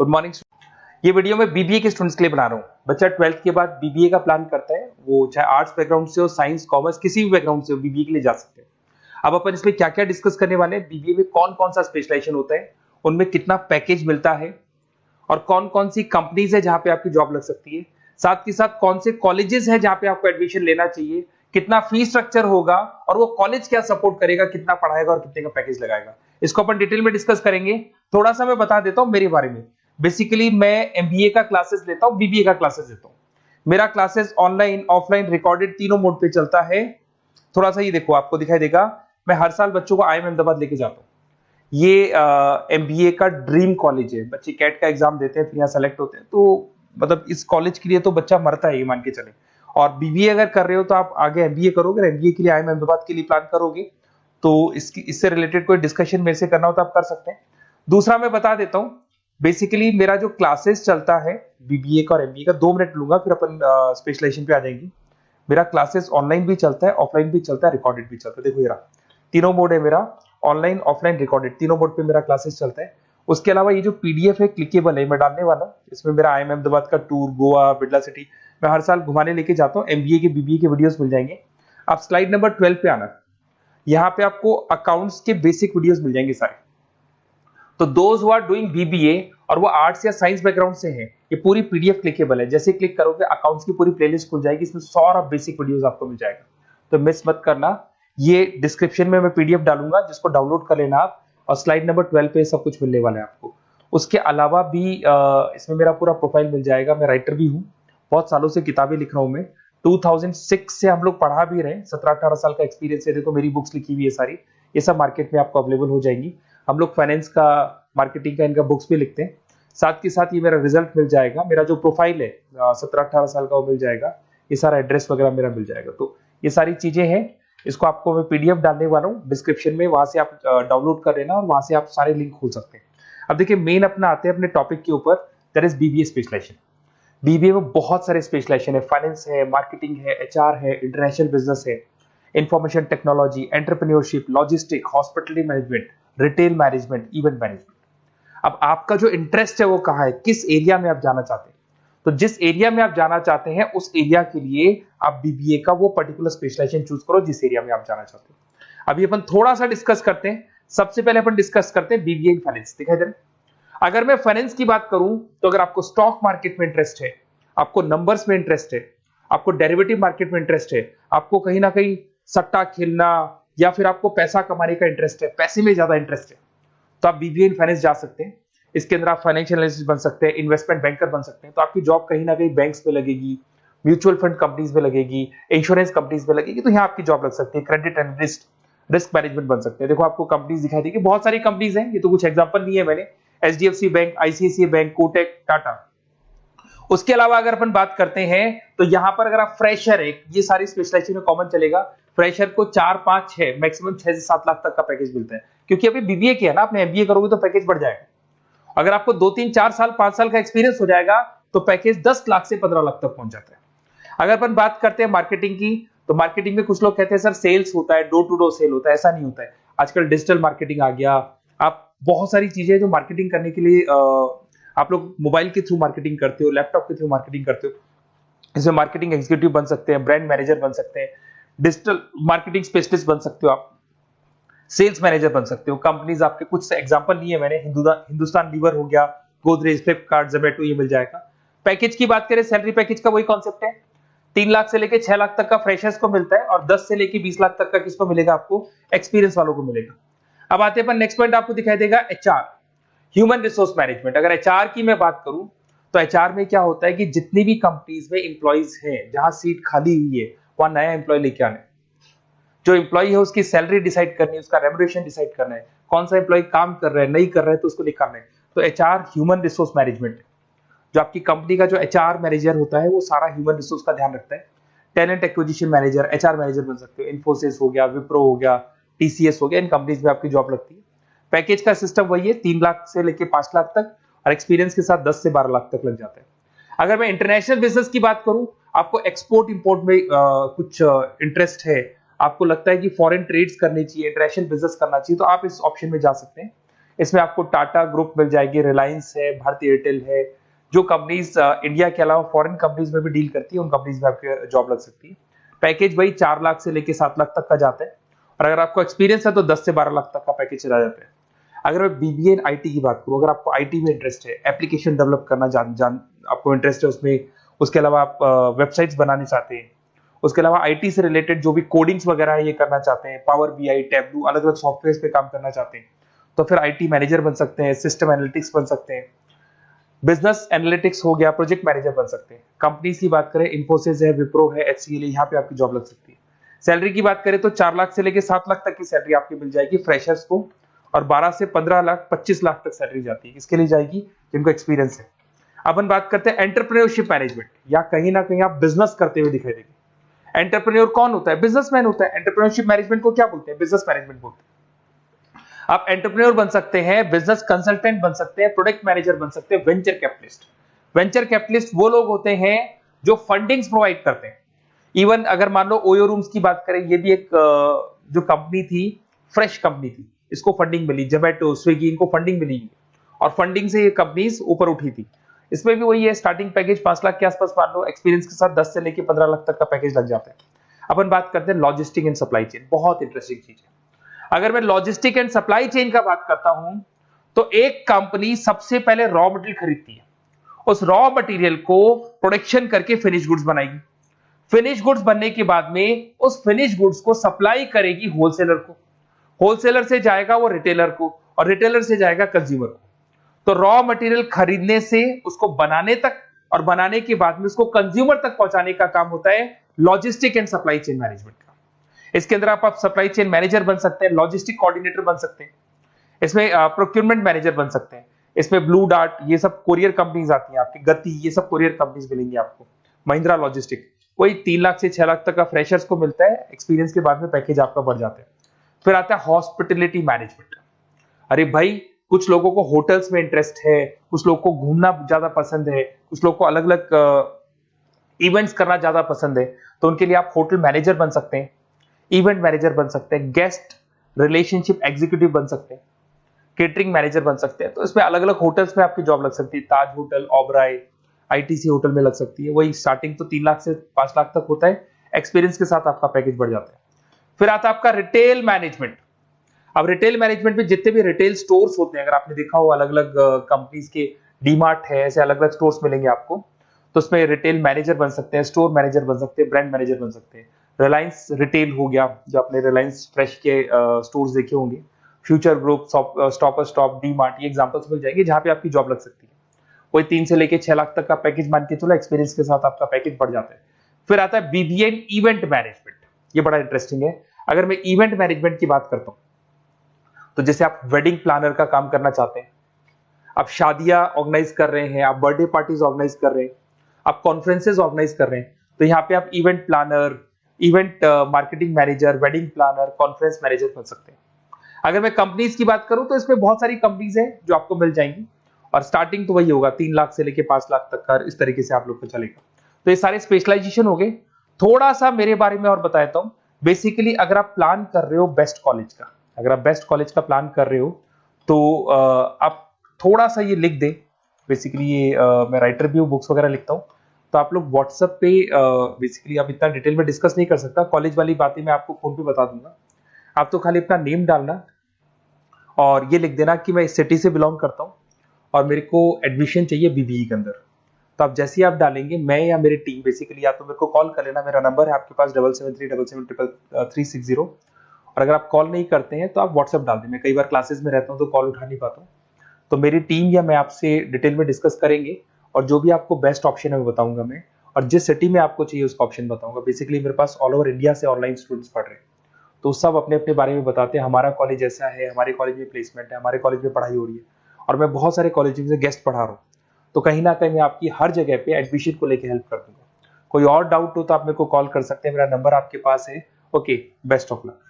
Good morning. ये video मैं BBA के स्टूडेंट्स के लिए बना रहा हूँ। बच्चा 12th के बाद बीबीए का प्लान करता है, वो चाहे आर्ट्स बैकग्राउंड से हो, साइंस, कॉमर्स, किसी भी बैकग्राउंड से हो, बीबीए के लिए जा सकते हैं। अब अपन इसमें क्या क्या डिस्कस करने वाले हैं, बीबीए में कौन कौन सा स्पेशलाइजेशन होता है, उनमें कितना पैकेज मिलता है और कौन कौन सी कंपनीज है जहां पे आपकी जॉब लग सकती है, साथ ही साथ कौन से कॉलेजेस है जहां पे आपको एडमिशन लेना चाहिए, कितना फी स्ट्रक्चर होगा और वो कॉलेज क्या सपोर्ट करेगा, कितना पढ़ाएगा और कितने का पैकेज लगाएगा, इसको अपन डिटेल में डिस्कस करेंगे। थोड़ा सा मैं बता देता हूं मेरे बारे में। बेसिकली मैं एमबीए का क्लासेस लेता हूं, बीबीए का क्लासेस लेता हूं। मेरा क्लासेस ऑनलाइन, ऑफलाइन, रिकॉर्डेड तीनों मोड पे चलता है। थोड़ा सा ये देखो, आपको दिखाई देगा, मैं हर साल बच्चों को आईएम अहमदाबाद लेके जाता हूँ। ये एमबीए का ड्रीम कॉलेज है। बच्चे कैट का एग्जाम देते हैं, फिर यहाँ सेलेक्ट होते हैं, तो मतलब इस कॉलेज के लिए तो बच्चा मरता है, ये मान के चले। और बीबीए अगर कर रहे हो तो आप आगे एमबीए करोगे, एमबीए के लिए आईएम अहमदाबाद के लिए प्लान करोगे, तो इससे रिलेटेड कोई डिस्कशन मेरे से करना हो तो आप कर सकते हैं। दूसरा मैं बता देता हूँ, बेसिकली मेरा जो क्लासेस चलता है बीबीए का और एमबीए का, 2 मिनट लूंगा फिर अपन स्पेशलाइजेशन पे आ जाएंगे। मेरा क्लासेस ऑनलाइन भी चलता है, ऑफलाइन भी चलता है, रिकॉर्डेड भी चलता है। देखो ये रहा, तीनों मोड है मेरा, ऑनलाइन, ऑफलाइन, रिकॉर्डेड, तीनों मोड पे मेरा क्लासेस चलता है। उसके अलावा ये जो पीडीएफ है क्लिकेबल है, मैं डालने वाला हूँ। इसमें मेरा आईएम अहमदाबाद का टूर, गोवा, बिरला सिटी, मैं हर साल घुमाने लेके जाता हूँ। एमबीए के, बीबीए के वीडियोस मिल जाएंगे। आप स्लाइड नंबर 12 पे आना, यहाँ पे आपको अकाउंट्स के बेसिक वीडियोस मिल जाएंगे सारे। तो those who are doing BBA और वो आर्ट्स या साइंस बैकग्राउंड से हैं, ये पूरी पीडीएफ क्लिकेबल है। जैसे क्लिक करोगे अकाउंट्स की पूरी प्लेलिस्ट खुल जाएगी, इसमें सारा बेसिक वीडियोस आपको मिल जाएगा, तो मिस मत करना। ये डिस्क्रिप्शन में मैं पीडीएफ डालूंगा, जिसको डाउनलोड कर लेना आप, और स्लाइड नंबर 12 पे सब कुछ मिलने वाला है आपको। उसके अलावा भी इसमें मेरा पूरा प्रोफाइल मिल जाएगा। मैं राइटर भी हूँ, बहुत सालों से किताबें लिख रहा हूँ मैं। 2006 से हम लोग पढ़ा भी रहे, 17-18 साल का एक्सपीरियंस है। देखो मेरी बुक्स लिखी हुई है सारी, ये सब मार्केट में आपको अवेलेबल हो जाएंगी। हम लोग फाइनेंस का, मार्केटिंग का, इनका बुक्स भी लिखते हैं। साथ के साथ ये मेरा रिजल्ट मिल जाएगा, मेरा जो प्रोफाइल है 17-18 साल का वो मिल जाएगा, ये सारा एड्रेस वगैरह मेरा मिल जाएगा। तो ये सारी चीजें हैं, इसको आपको मैं पीडीएफ डालने वाला हूँ डिस्क्रिप्शन में, वहां से आप डाउनलोड कर लेना और वहां से आप सारे लिंक खोल सकते हैं। अब देखिए मेन अपना आते हैं अपने टॉपिक के ऊपर, that is BBA specialisation. BBA में बहुत सारे स्पेशलाइजेशन है, फाइनेंस है, मार्केटिंग है, एचआर है, इंटरनेशनल बिजनेस है, information technology, entrepreneurship, logistic, hospitality management, retail management, event management. अब आपका जो इंटरेस्ट है वो कहाँ है, किस एरिया में आप जाना चाहते हैं, तो जिस एरिया में आप जाना चाहते हैं उस एरिया के लिए आप बीबीए का वो पर्टिकुलर स्पेशलाइजेशन चूज करो जिस एरिया में आप जाना चाहते हो। अभी अपन थोड़ा सा डिस्कस करते हैं। सबसे पहले अपन डिस्कस करते हैं बीबीए इन फाइनेंस। दिखाई दे रहा है? अगर मैं फाइनेंस की बात करूं तो अगर आपको स्टॉक मार्केट में इंटरेस्ट है, आपको नंबर्स में इंटरेस्ट है, आपको डेरिवेटिव मार्केट में इंटरेस्ट है, आपको कहीं ना कहीं सट्टा खेलना या फिर आपको पैसा कमाने का इंटरेस्ट है, पैसे में ज्यादा इंटरेस्ट है, तो आप बीबीए इन फाइनेंस जा सकते हैं। इसके अंदर आप फाइनेंशियल एनालिस्ट बन सकते हैं, इन्वेस्टमेंट बैंकर बन सकते हैं। तो आपकी जॉब कहीं ना कहीं बैंक्स में लगेगी, म्यूचुअल फंड कंपनीज में लगेगी, इंश्योरेंस कंपनीज में लगेगी, तो यहाँ आपकी जॉब लग सकती है। क्रेडिट एनालिस्ट, रिस्क मैनेजमेंट बन सकते हैं। देखो आपको कंपनीज दिखाई देगी, बहुत सारी कंपनीज हैं, ये तो कुछ एग्जांपल नहीं है मैंने, HDFC bank, ICICI bank, Kotak, Tata. उसके अलावा अगर अपन बात करते हैं तो यहाँ पर अगर आप फ्रेशर है, ये सारी स्पेशलाइजेशन में कॉमन चलेगा, फ्रेशर को 4, 5, 6, मैक्सिमम 6 से 7 लाख तक का पैकेज मिलता है। क्योंकि अभी बीबीए किया ना आपने, एमबीए करोगे तो पैकेज बढ़ जाएगा। अगर आपको 2, 3, 4 साल, 5 साल का एक्सपीरियंस हो जाएगा तो पैकेज 10 लाख से 15 लाख तक पहुंच जाता है। अगर अपन बात करते हैं मार्केटिंग की, तो मार्केटिंग में कुछ लोग कहते हैं सर सेल्स होता है, डोर टू डोर सेल होता है, ऐसा नहीं होता है। आजकल डिजिटल मार्केटिंग आ गया, आप बहुत सारी चीजें जो मार्केटिंग करने के लिए आप लोग मोबाइल के थ्रू मार्केटिंग करते हो, लैपटॉप के थ्रू मार्केटिंग करते हो। इसमें मार्केटिंग एग्जीक्यूटिव बन सकते हैं, ब्रांड मैनेजर बन सकते हैं, डिजिटल मार्केटिंग स्पेशलिस्ट बन सकते हो, आप सेल्स मैनेजर बन सकते हो। कंपनीज आपके कुछ एग्जांपल लिए मैंने, हिंदुस्तान लीवर हो गया, गोदरेज, फ्लिपकार्ट, जोमेटो, ये मिल जाएगा। पैकेज की बात करें, सैलरी पैकेज का वही कॉन्सेप्ट है, 3 लाख से लेके 6 लाख तक का फ्रेशर्स को मिलता है, और 10 से लेके 20 लाख तक का किसको मिलेगा, आपको एक्सपीरियंस वालों को मिलेगा। अब आते हैं नेक्स्ट पॉइंट, आपको दिखाई देगा एचआर, ह्यूमन रिसोर्स मैनेजमेंट। अगर एचआर की मैं बात करूं तो एचआर में क्या होता है कि जितनी भी कंपनीज में इंप्लॉइज हैं, जहां सीट खाली हुई है वहां नया इंप्लॉय लेके आना है। जो इंप्लॉय है उसकी सैलरी डिसाइड करनी है, उसका रेम्युनरेशन डिसाइड करना है, कौन सा इंप्लॉय काम कर रहा है, नहीं कर रहा है तो उसको निकालना है। तो एचआर ह्यूमन रिसोर्स मैनेजमेंट है। जो आपकी कंपनी का जो एचआर मैनेजर होता है वो सारा ह्यूमन रिसोर्स का ध्यान रखता है। Talent acquisition manager, HR manager बन सकते हो। इन्फोसिस हो गया, विप्रो हो गया, टीसीएस हो गया, इन कंपनीज में आपकी जॉब लगती है। पैकेज का सिस्टम वही है, 3 लाख से लेके 5 लाख तक, और एक्सपीरियंस के साथ 10 से 12 लाख तक लग जाता है। अगर मैं इंटरनेशनल बिजनेस की बात करूं, आपको एक्सपोर्ट इंपोर्ट में कुछ इंटरेस्ट है, आपको लगता है कि फॉरेन ट्रेड्स करनी चाहिए, इंटरनेशनल बिजनेस करना चाहिए, तो आप इस ऑप्शन में जा सकते हैं। इसमें आपको टाटा ग्रुप मिल जाएगी, रिलायंस है, भारती एयरटेल है, जो कंपनीज इंडिया के अलावा फॉरेन कंपनीज में भी डील करती है, उन कंपनीज में आपकी जॉब लग सकती है। पैकेज वही 4 लाख से लेके 7 लाख तक का जाता है, और अगर आपको एक्सपीरियंस है तो 10 से 12 लाख तक का पैकेज चला जाता है। अगर मैं बीबीए एंड आईटी की बात करूं, अगर आपको आईटी में इंटरेस्ट है, एप्लीकेशन डेवलप करना आपको इंटरेस्ट है उसमें, उसके अलावा आप वेबसाइट्स बनाने चाहते हैं, उसके अलावा आईटी से रिलेटेड जो भी कोडिंग्स वगैरह है ये करना चाहते हैं, पावर बीआई, टैबलू, अलग अलग सॉफ्टवेयर पे काम करना चाहते हैं, तो फिर आईटी मैनेजर बन सकते हैं, सिस्टम एनालिटिक्स बन सकते हैं, बिजनेस एनालिटिक्स हो गया, प्रोजेक्ट मैनेजर बन सकते हैं। कंपनी की बात करें, इन्फोसिस है, विप्रो है, एचसीएल है, यहाँ पे आपकी जॉब लग सकती है। सैलरी की बात करें तो 4 लाख से लेके 7 लाख तक की सैलरी आपकी मिल जाएगी फ्रेशर्स को, और 12 से 15 लाख 25 लाख तक सैलरी जाती है। किसके लिए जाएगी? जिनको एक्सपीरियंस है। अपन बात करते हैं एंटरप्रेन्योरशिप मैनेजमेंट, या कहीं ना कहीं आप बिजनेस करते हुए दिखाई देंगे। एंटरप्रेन्योर कौन होता है? बिजनेसमैन होता है। एंटरप्रेन्योरशिप मैनेजमेंट को क्या बोलते हैं? बिजनेस मैनेजमेंट बोलते हैं। आप एंटरप्रेन्योर बन सकते हैं, बिजनेस कंसल्टेंट बन सकते हैं, प्रोडक्ट मैनेजर बन सकते हैं, वेंचर कैपिटलिस्ट। वेंचर कैपिटलिस्ट वो लोग होते हैं जो फंडिंग्स प्रोवाइड करते हैं। इवन अगर मान लो ओयो रूम्स की बात करें, ये भी एक जो कंपनी थी, फ्रेश कंपनी थी, इसको फंडिंग मिली, जोमेटो, स्विगी, इनको फंडिंग मिली, और फंडिंग से ये कंपनीज ऊपर उठी थी। इसमें भी वही है, स्टार्टिंग पैकेज 5 लाख के आसपास मान लो, एक्सपीरियंस के साथ 10 से लेके 15 लाख तक का पैकेज लग जाता है। अपन बात करते हैं लॉजिस्टिक एंड सप्लाई चेन, बहुत इंटरेस्टिंग चीज है। अगर मैं लॉजिस्टिक एंड सप्लाई चेन का बात करता हूं, तो एक कंपनी सबसे पहले रॉ मटेरियल खरीदती है, उस रॉ मटेरियल को प्रोडक्शन करके फिनिश गुड्स बनाएगी। फिनिश गुड्स बनने के बाद में उस फिनिश गुड्स को सप्लाई करेगी होलसेलर को, होलसेलर से जाएगा वो रिटेलर को, और रिटेलर से जाएगा कंज्यूमर को। तो रॉ मटेरियल खरीदने से उसको बनाने तक, और बनाने के बाद में उसको कंज्यूमर तक पहुंचाने का काम होता है logistic and supply chain management का। इसके अंदर आप सप्लाई चेन मैनेजर बन सकते हैं, लॉजिस्टिक कोऑर्डिनेटर बन सकते हैं, इसमें प्रोक्योरमेंट मैनेजर बन सकते हैं, इसमें ब्लू डार्ट, ये सब कोरियर कंपनीज आती हैं आपकी, गति, ये सब कोरियर कंपनीज मिलेंगी आपको, महिंद्रा लॉजिस्टिक। कोई 3 लाख से 6 लाख तक का फ्रेशर्स को मिलता है, एक्सपीरियंस के बाद में पैकेज आपका बढ़ जाता है। फिर आता है हॉस्पिटलिटी मैनेजमेंट। अरे भाई, कुछ लोगों को होटल्स में इंटरेस्ट है, कुछ लोगों को घूमना ज्यादा पसंद है, कुछ लोगों को अलग अलग इवेंट्स करना ज्यादा पसंद है, तो उनके लिए आप होटल मैनेजर बन सकते हैं, इवेंट मैनेजर बन सकते हैं, गेस्ट रिलेशनशिप एग्जीक्यूटिव बन सकते हैं, केटरिंग मैनेजर बन सकते हैं। तो इसमें अलग अलग होटल्स में आपकी जॉब लग सकती है, ताज होटल, ओबराय, आईटीसी होटल में लग सकती है। वही स्टार्टिंग तो 3 लाख से 5 लाख तक होता है, एक्सपीरियंस के साथ आपका पैकेज बढ़ जाता है। फिर आता है आपका रिटेल मैनेजमेंट। अब रिटेल मैनेजमेंट में जितने भी रिटेल स्टोर्स होते हैं, अगर आपने देखा हो अलग अलग कंपनीज के, डीमार्ट है, ऐसे अलग अलग स्टोर्स मिलेंगे आपको, तो उसमें रिटेल मैनेजर बन सकते हैं, स्टोर मैनेजर बन सकते हैं, ब्रांड मैनेजर बन सकते हैं। रिलायंस रिटेल हो गया, जो आपने रिलायंस फ्रेश के स्टोर्स देखे होंगे, future group, stopper stop, DMart, ये एग्जांपल्स मिल जाएंगे जहां पे आपकी जॉब लग सकती है। कोई 3 से लेके 6 लाख तक का पैकेज मान के चलो, एक्सपीरियंस के साथ आपका पैकेज बढ़ जाता है। फिर आता है बीबीए इवेंट मैनेजमेंट, ये बड़ा इंटरेस्टिंग है। अगर मैं इवेंट मैनेजमेंट की बात करता हूं, तो जैसे आप वेडिंग प्लानर का काम करना चाहते हैं, आप शादियां ऑर्गेनाइज कर रहे हैं, आप बर्थडे पार्टीज ऑर्गेनाइज कर रहे हैं, आप कॉन्फ्रेंसेज ऑर्गेनाइज कर रहे हैं, तो यहाँ पे आप event planner, event marketing manager, wedding planner, conference manager बन सकते हैं। अगर मैं कंपनीज की बात करूं, तो इसमें बहुत सारी कंपनीज हैं जो आपको मिल जाएंगी, और स्टार्टिंग तो वही होगा 3 लाख से लेके 5 लाख तक का, इस तरीके से आप लोग को चलेगा। तो ये सारे स्पेशलाइजेशन हो गए। थोड़ा सा मेरे बारे में और बताता हूं। बेसिकली अगर आप प्लान कर रहे हो बेस्ट कॉलेज का, अगर आप बेस्ट कॉलेज का प्लान कर रहे हो, तो आप थोड़ा सा ये लिख दें। बेसिकली ये मैं राइटर भी हूँ, बुक्स वगैरह लिखता हूँ, तो आप लोग व्हाट्सएप पे, बेसिकली आप इतना डिटेल में डिस्कस नहीं कर सकता, कॉलेज वाली बातें मैं आपको फोन पे बता दूंगा। आप तो खाली अपना नेम डालना और ये लिख देना कि मैं इस सिटी से बिलोंग करता हूँ और मेरे को एडमिशन चाहिए बीबीई के अंदर। तो आप जैसे ही आप डालेंगे, मैं या मेरी टीम, बेसिकली या तो मेरे को कॉल कर लेना, मेरा नंबर है आपके पास 7737773360। और अगर आप कॉल नहीं करते हैं तो आप व्हाट्सएप डाल दें। मैं कई बार क्लासेस में रहता हूँ तो कॉल उठा नहीं पाता हूँ, तो मेरी टीम या मैं आपसे डिटेल में डिस्कस करेंगे, और जो भी आपको बेस्ट ऑप्शन है वो बताऊंगा मैं, और जिस सिटी में आपको चाहिए उसका ऑप्शन बताऊंगा। बेसिकली मेरे पास ऑल ओवर इंडिया से ऑनलाइन स्टूडेंट्स पढ़ रहे हैं, तो सब अपने अपने बारे में बताते हैं, हमारा कॉलेज ऐसा है, हमारे कॉलेज में प्लेसमेंट है, हमारे कॉलेज में पढ़ाई हो रही है, और मैं बहुत सारे कॉलेज में गेस्ट पढ़ा रहा हूँ। तो कहीं ना कहीं मैं आपकी हर जगह पे एडमिशन को लेकर हेल्प कर दूंगा। कोई और डाउट हो तो आप मेरे को कॉल कर सकते हैं, मेरा नंबर आपके पास है। Okay, best of luck.